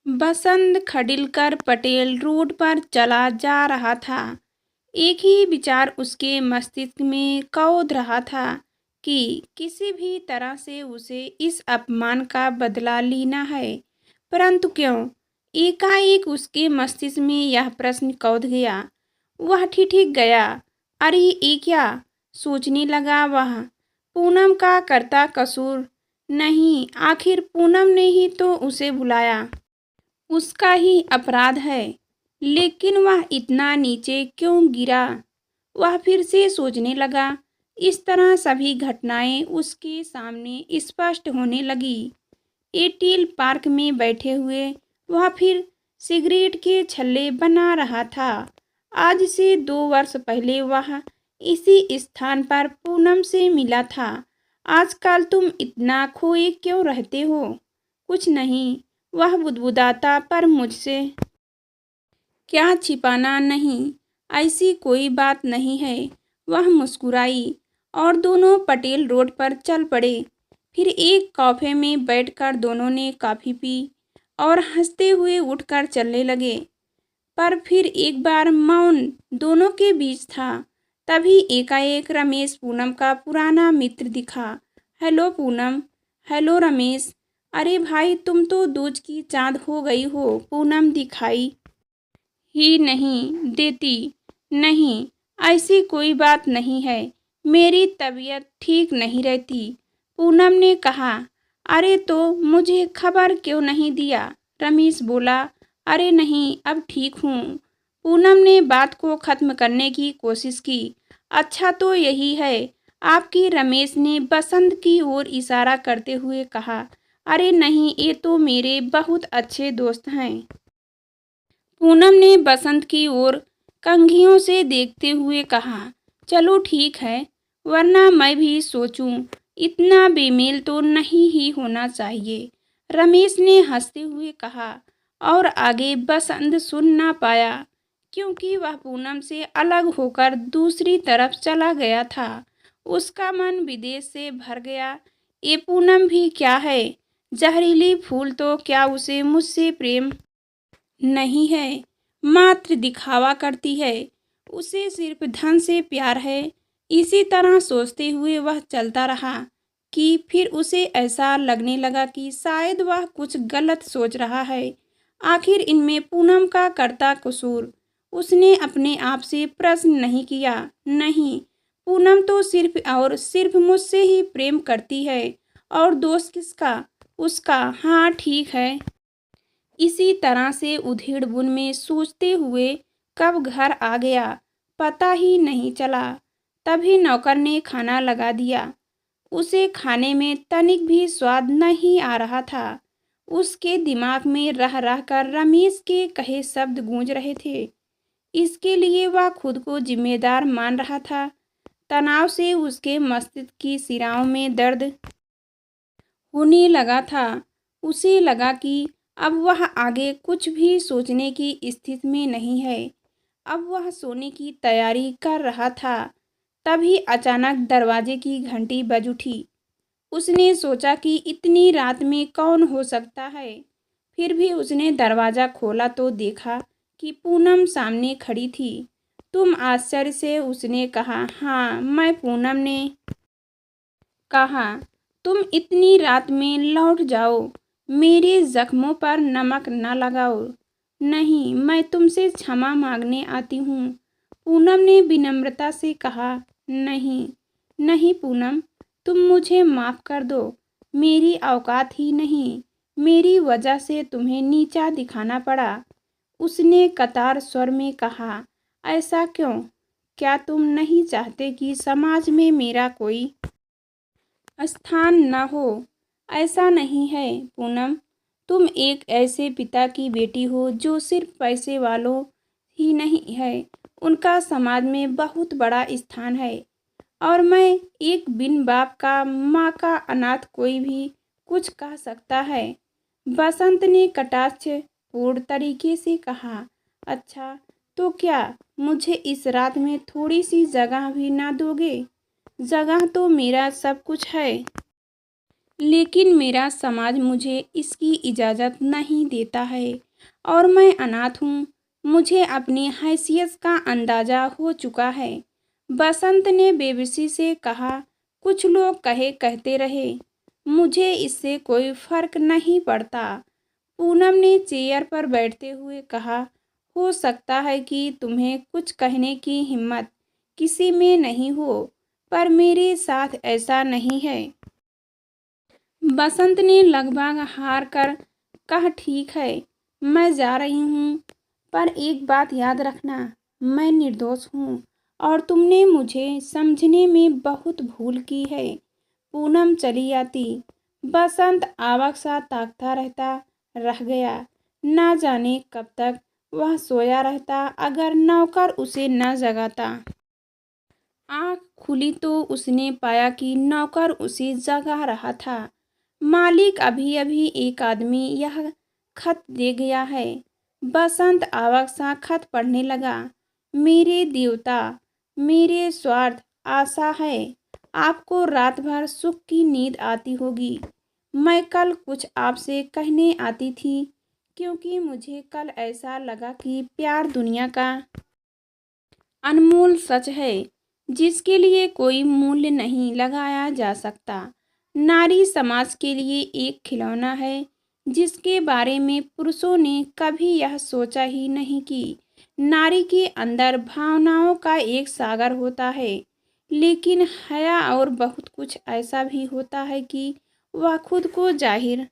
बसंत खडिलकर Patel road पर चला जा रहा था। एक ही विचार उसके मस्तिष्क में कौंध रहा था कि किसी भी तरह से उसे इस अपमान का बदला लेना है। परंतु क्यों? एकाएक उसके मस्तिष्क में यह प्रश्न कौंध गया। वह ठिठक गया। अरे ये क्या? सोचने लगा वह। पूनम का करता कसूर नहीं, आखिर पूनम ने ही तो उसे बुलाया। उसका ही अपराध है। लेकिन वह इतना नीचे क्यों गिरा? वह फिर से सोचने लगा। इस तरह सभी घटनाएं उसके सामने स्पष्ट होने लगी। एटील पार्क में बैठे हुए वह फिर सिगरेट के छल्ले बना रहा था। आज से 2 वर्ष पहले वह इसी स्थान पर पूनम से मिला था। आजकल तुम इतना खोए क्यों रहते हो? कुछ नहीं, वह बुदबुदाता, पर मुझसे क्या छिपाना? नहीं, ऐसी कोई बात नहीं है। वह मुस्कुराई और दोनों पटेल रोड पर चल पड़े। फिर एक कैफे में बैठकर दोनों ने कॉफी पी और हंसते हुए उठकर चलने लगे। पर फिर एक बार मौन दोनों के बीच था। तभी एकाएक रमेश पूनम का पुराना मित्र दिखा। हेलो पूनम। हेलो रमेश। अरे भाई, तुम तो दूज की चांद हो गई हो। पूनम दिखाई ही नहीं देती। नहीं, ऐसी कोई बात नहीं है। मेरी तबीयत ठीक नहीं रहती, पूनम ने कहा। अरे तो मुझे खबर क्यों नहीं दिया? रमेश बोला। अरे नहीं, अब ठीक हूँ। पूनम ने बात को खत्म करने की कोशिश की। अच्छा तो यही है आपकी, रमेश ने बसंत की ओर इशारा करते हुए कहा। अरे नहीं, ये तो मेरे बहुत अच्छे दोस्त हैं। पूनम ने बसंत की ओर कंघियों से देखते हुए कहा। चलो ठीक है, वरना मैं भी सोचूं इतना बेमेल तो नहीं ही होना चाहिए, रमेश ने हंसते हुए कहा। और आगे बसंत सुन ना पाया क्योंकि वह पूनम से अलग होकर दूसरी तरफ चला गया था। उसका मन विदेश से भर गया। ये पूनम भी क्या है? जहरीली फूल तो क्या उसे मुझसे प्रेम नहीं है, मात्र दिखावा करती है। उसे सिर्फ धन से प्यार है। इसी तरह सोचते हुए वह चलता रहा कि फिर उसे ऐसा लगने लगा कि शायद वह कुछ गलत सोच रहा है। आखिर इनमें पूनम का करता कसूर? उसने अपने आप से प्रश्न नहीं किया। नहीं, पूनम तो सिर्फ और सिर्फ मुझसे ही प्रेम करती है। और दोस्त किसका? उसका। हाँ ठीक है। इसी तरह से उधेड़ बुन में सोचते हुए कब घर आ गया पता ही नहीं चला। तभी नौकर ने खाना लगा दिया। उसे खाने में तनिक भी स्वाद नहीं आ रहा था। उसके दिमाग में रह रह कर रमेश के कहे शब्द गूंज रहे थे। इसके लिए वह खुद को जिम्मेदार मान रहा था। तनाव से उसके मस्तिष्क की सिराओं में दर्द होने लगा था। उसे लगा कि अब वह आगे कुछ भी सोचने की स्थिति में नहीं है। अब वह सोने की तैयारी कर रहा था। तभी अचानक दरवाजे की घंटी बज उठी। उसने सोचा कि इतनी रात में कौन हो सकता है। फिर भी उसने दरवाज़ा खोला तो देखा कि पूनम सामने खड़ी थी। तुम? आश्चर्य से उसने कहा। हाँ, मैं पूनम ने कहा। तुम इतनी रात में लौट जाओ, मेरे जख्मों पर नमक न लगाओ। नहीं, मैं तुमसे क्षमा मांगने आती हूँ, पूनम ने विनम्रता से कहा। नहीं नहीं पूनम, तुम मुझे माफ़ कर दो। मेरी औकात ही नहीं, मेरी वजह से तुम्हें नीचा दिखाना पड़ा, उसने कतार स्वर में कहा। ऐसा क्यों? क्या तुम नहीं चाहते कि समाज में मेरा कोई स्थान न हो? ऐसा नहीं है पूनम, तुम एक ऐसे पिता की बेटी हो जो सिर्फ पैसे वालों ही नहीं है, उनका समाज में बहुत बड़ा स्थान है। और मैं एक बिन बाप का, माँ का अनाथ, कोई भी कुछ कह सकता है? बसंत ने कटाक्ष पूर्ण तरीके से कहा। अच्छा तो क्या मुझे इस रात में थोड़ी सी जगह भी ना दोगे? जगह तो मेरा सब कुछ है। लेकिन मेरा समाज मुझे इसकी इजाज़त नहीं देता है और मैं अनाथ हूँ। मुझे अपनी हैसियत का अंदाज़ा हो चुका है। बसंत ने बेबसी से कहा, कुछ लोग कहते रहे, मुझे इससे कोई फर्क नहीं पड़ता। पूनम ने चेयर पर बैठते हुए कहा, हो सकता है कि तुम्हें कुछ कहने की हिम्मत किसी में नहीं हो, पर मेरे साथ ऐसा नहीं है। बसंत ने लगभग हार कर कहा, ठीक है, मैं जा रही हूँ, पर एक बात याद रखना, मैं निर्दोष हूँ और तुमने मुझे समझने में बहुत भूल की है। पूनम चली आती। बसंत आवाक सा ताकता रह गया। ना जाने कब तक वह सोया रहता अगर नौकर उसे न जगाता। आँख खुली तो उसने पाया कि नौकर उसे जगा रहा था। मालिक, अभी अभी एक आदमी यह खत दे गया है। बसंत आवाक सा खत पढ़ने लगा। मेरे देवता, मेरे स्वार्थ आशा है आपको रात भर सुख की नींद आती होगी। मैं कल कुछ आपसे कहने आती थी, क्योंकि मुझे कल ऐसा लगा कि प्यार दुनिया का अनमोल सच है जिसके लिए कोई मूल्य नहीं लगाया जा सकता। नारी समाज के लिए एक खिलौना है जिसके बारे में पुरुषों ने कभी यह सोचा ही नहीं कि नारी के अंदर भावनाओं का एक सागर होता है। लेकिन हया और बहुत कुछ ऐसा भी होता है कि वह खुद को जाहिर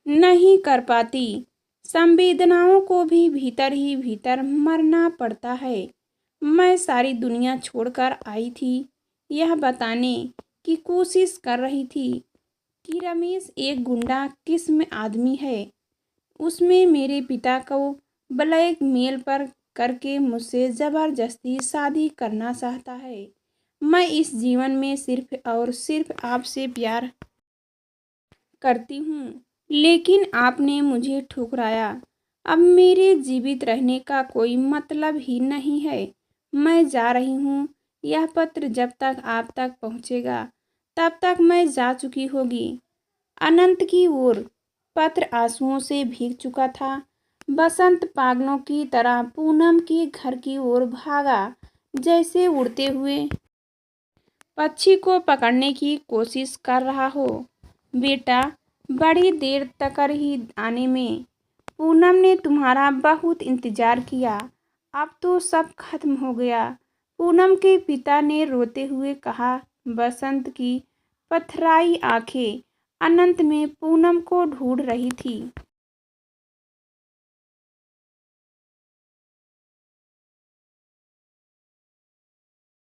नहीं कर पाती। संवेदनाओं को भी भीतर ही भीतर मरना पड़ता है। मैं सारी दुनिया छोड़कर आई थी, यह बताने की कोशिश कर रही थी कि रमेश एक गुंडा किस्म आदमी है। उसमें मेरे पिता को ब्लैकमेल पर करके मुझसे ज़बरदस्ती शादी करना चाहता है। मैं इस जीवन में सिर्फ और सिर्फ आपसे प्यार करती हूँ, लेकिन आपने मुझे ठुकराया। अब मेरे जीवित रहने का कोई मतलब ही नहीं है। मैं जा रही हूँ। यह पत्र जब तक आप तक पहुँचेगा तब तक मैं जा चुकी होगी। अनंत की ओर। पत्र आंसुओं से भीग चुका था। बसंत पागलों की तरह पूनम के घर की ओर भागा, जैसे उड़ते हुए पक्षी को पकड़ने की कोशिश कर रहा हो। बेटा, बड़ी देर तक ही आने में। पूनम ने तुम्हारा बहुत इंतजार किया, अब तो सब खत्म हो गया। पूनम के पिता ने रोते हुए कहा। बसंत की पथराई आंखें अनंत में पूनम को ढूंढ रही थी।